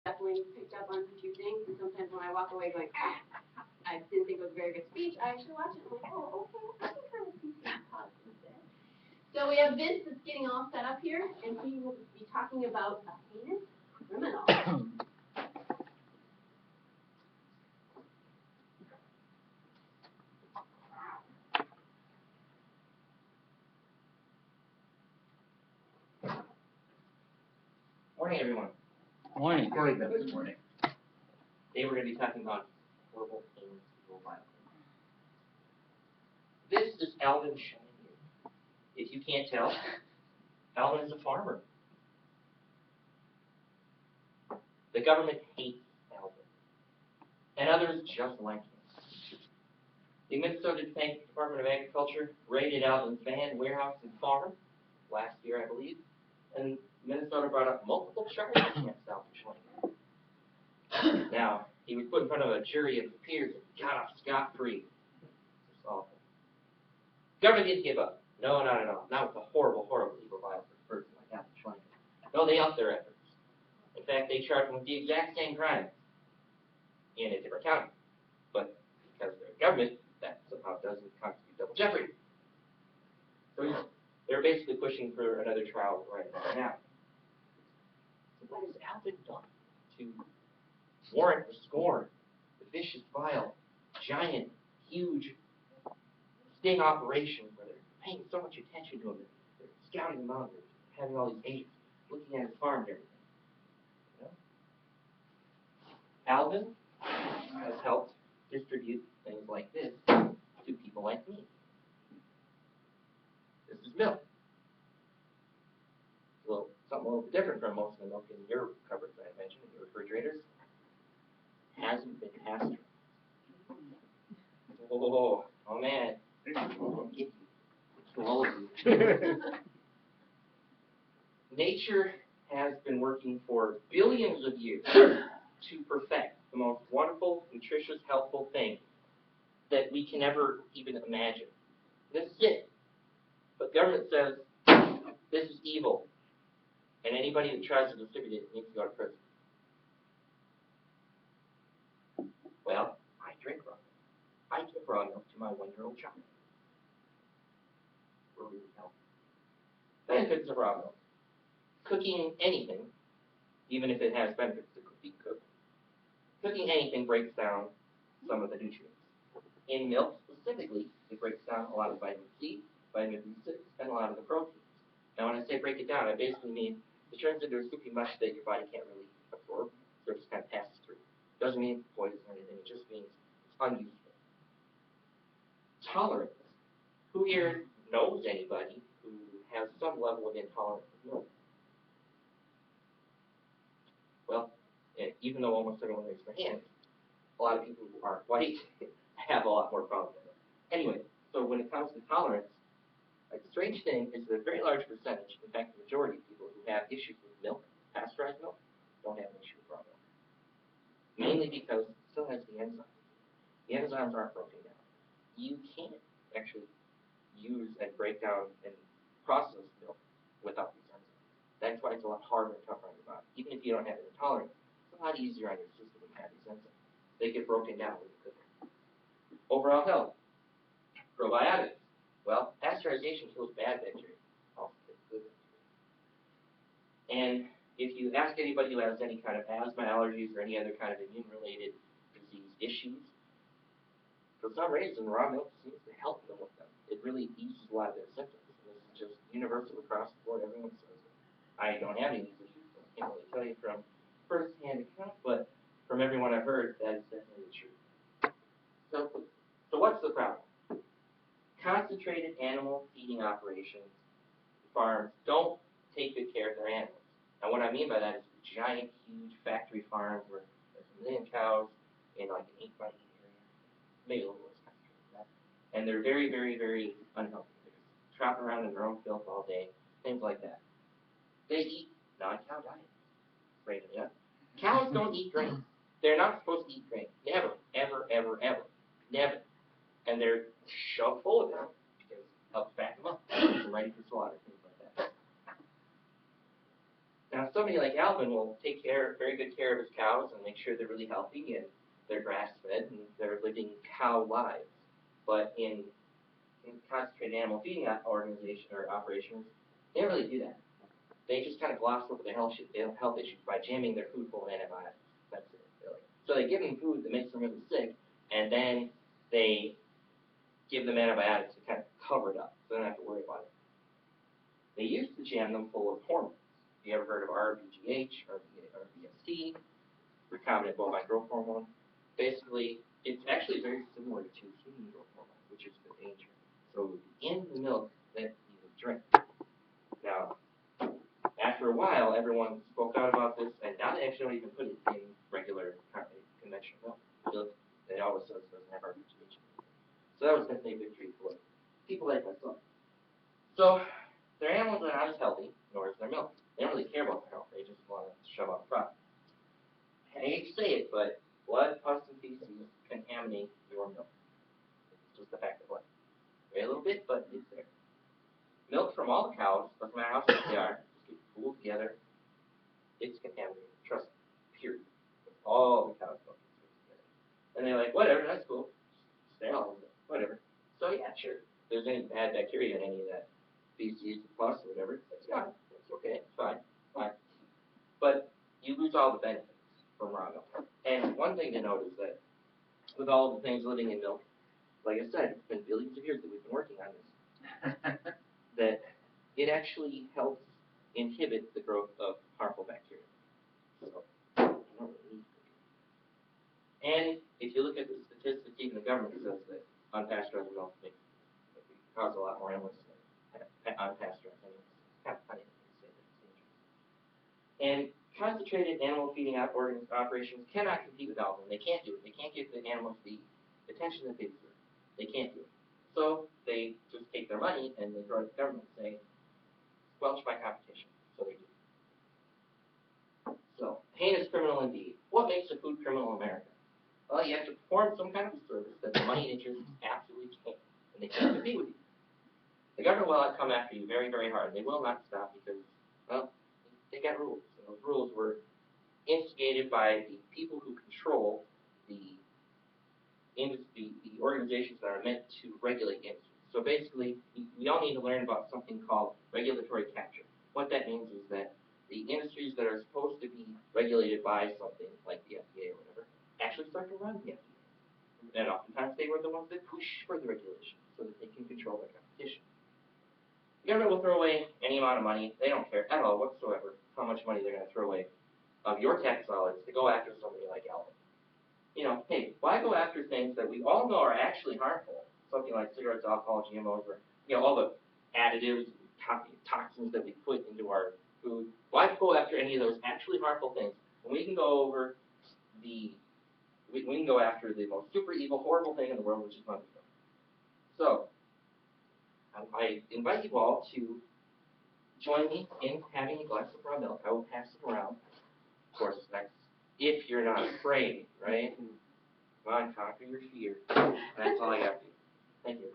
definitely picked up on a few things, and sometimes when I walk away going, I didn't think it was a very good speech, I actually watch it and I'm like, oh, okay, I can kind of see some positive there. So we have Vince that's getting all set up here, and he will be talking about a heinous criminal. Morning, everyone. Morning. Morning. Good morning. Today we're going to be talking about horrible things, evil violence. This is Alvin Shine. If you can't tell, Alvin is a farmer. The government hates Alvin, and others just like him. The Minnesota Department of Agriculture raided Alvin's van, warehouse, and farm last year, I believe, and Minnesota brought up multiple charges against Alvin Schwein. Now, he was put in front of a jury of his peers and got off scot-free. It's awful. Government didn't give up. No, not at all. Not with a horrible, horrible, evil, violent person like Alvin Schwein. No, they upped their efforts. In fact, they charged him with the exact same crime in a different county. But because they're government, that somehow doesn't constitute double jeopardy. So they're basically pushing for another trial right now. So what has Alvin done to warrant the scorn, the vicious, vile, giant, huge sting operation where they're paying so much attention to him, they're scouting him out, they're having all these agents looking at his farm and everything? You know? Alvin has helped distribute things like this to people like me. This is milk. Something a little bit different from most of the milk in your cupboards, I mentioned, in your refrigerators. Hasn't been pasteurized. Oh man. I'll get you. To all of you. Nature has been working for billions of years to perfect the most wonderful, nutritious, helpful thing that we can ever even imagine. This is it. But government says this is evil, and anybody that tries to distribute it needs to go to prison. Well, I drink raw milk. I give raw milk to my 1-year-old child. Really healthy. Benefits of raw milk. Cooking anything, even if it has benefits to being cooked, cooking anything breaks down some of the nutrients. In milk specifically, it breaks down a lot of vitamin C, vitamin B6, and a lot of the proteins. Now, when I say break it down, I basically mean it turns into a soupy mush that your body can't really absorb, so it just kind of passes through. Doesn't mean it's poison or anything, it just means it's unuseful. Tolerance. Who here knows anybody who has some level of intolerance of milk? Well, even though almost everyone raised their hand, a lot of people who aren't white have a lot more problems with it. Anyway, so when it comes to tolerance, a strange thing is that a very large percentage, in fact the majority of people who have issues with milk, pasteurized milk, don't have an issue with raw milk. Mainly because it still has the enzymes. The enzymes aren't broken down. You can't actually use and break down and process milk without these enzymes. That's why it's a lot harder and tougher on your body. Even if you don't have an intolerance, it's a lot easier on your system when you have these enzymes. They get broken down really quickly. Overall health. Probiotics. Well, pasteurization kills bad bacteria. Also kills good bacteria. And if you ask anybody who has any kind of asthma, allergies, or any other kind of immune-related disease issues, for some reason, raw milk seems to help them with them. It really eases a lot of their symptoms. And this is just universal across the board. Everyone says it. I don't have any of these issues, so I can't really tell you from first-hand account, but from everyone I've heard, that is definitely true. So what's the problem? Concentrated animal feeding operations, farms, don't take good care of their animals. Now what I mean by that is giant, huge factory farms where there's 1 million cows in like an 8 by 8 area, maybe a little less concentrated than that. And they're very, very, very unhealthy. They're just tropping around in their own filth all day, things like that. They eat non-cow diet. Right, yeah? Cows don't eat grain. They're not supposed to eat grain. Never, ever, ever, ever. Never. And they're shoved full of it because it helps back them up. They're ready for slaughter, things like that. Now, somebody like Alvin will take very good care of his cows and make sure they're really healthy and they're grass-fed and they're living cow lives. But in concentrated animal feeding organization or operations, they don't really do that. They just kind of gloss over the health issues by jamming their food full of antibiotics. That's it, really. So they give them food that makes them really sick, and then they give them antibiotics to kind of cover it up, so they don't have to worry about it. They used to jam them full of hormones. Have you ever heard of RBGH or RBST, recombinant bovine growth hormone? Basically, it's actually very similar to human growth hormone, which is the danger. So in the milk that you drink. Now, after a while, everyone spoke out about this, and now they actually don't even put it in regular conventional milk. They always says it doesn't have RBGH. So that was definitely a victory for people like myself. So their animals are not as healthy, nor is their milk. They don't really care about their health. They just want to shove out profit. I hate to say it, but blood, pus, and feces contaminate your milk. It's just the fact of life. Very little bit, but it's there. Milk from all the cows, doesn't matter how sick they are, just get pooled together. It's contaminated. Trust me. Period. All the cows' milk gets mixed together. And they're like, whatever, that's cool. Sterile, whatever. So yeah, sure. If there's any bad bacteria in any of that feces, pus, or whatever, it's gone. It's okay. It's fine. Fine. But you lose all the benefits from raw milk. And one thing to note is that with all the things living in milk, like I said, it's been billions of years that we've been working on this, that it actually helps inhibit the growth of harmful bacteria. So, you don't really need it. And if you look at the statistics, even the government says that unpasteurized milk cause a lot more illness than unpasteurized animals. Kind of funny to say that it's dangerous. And concentrated animal feeding operations cannot compete with Alvin. They can't do it. They can't give the animals the attention that they deserve. They can't do it. So they just take their money and they throw it at the government and say, squelch my competition. So they do. So, heinous criminal indeed. What makes a food criminal in America? Well, you have to perform some kind of a service that the money interests absolutely can't, and they can't compete with you. The government will come after you very, very hard. They will not stop because, well, they got rules, and those rules were instigated by the people who control the organizations that are meant to regulate industry. So basically, we all need to learn about something called regulatory capture. What that means is that the industries that are supposed to be regulated by something like the FDA or whatever actually start to run the FDA. And oftentimes they were the ones that push for the regulation so that they can control their competition. The government will throw away any amount of money. They don't care at all whatsoever how much money they're going to throw away of your tax dollars to go after somebody like Alvin. You know, hey, why go after things that we all know are actually harmful? Something like cigarettes, alcohol, GMOs, or all the additives, toxins that we put into our food. Why go after any of those actually harmful things when we can go we can go after the most super evil, horrible thing in the world, which is money. So I invite you all to join me in having a glass of raw milk. I will pass it around. Of course, that's if you're not afraid, right? Come on, conquer your fear. That's all I got for you. Thank you.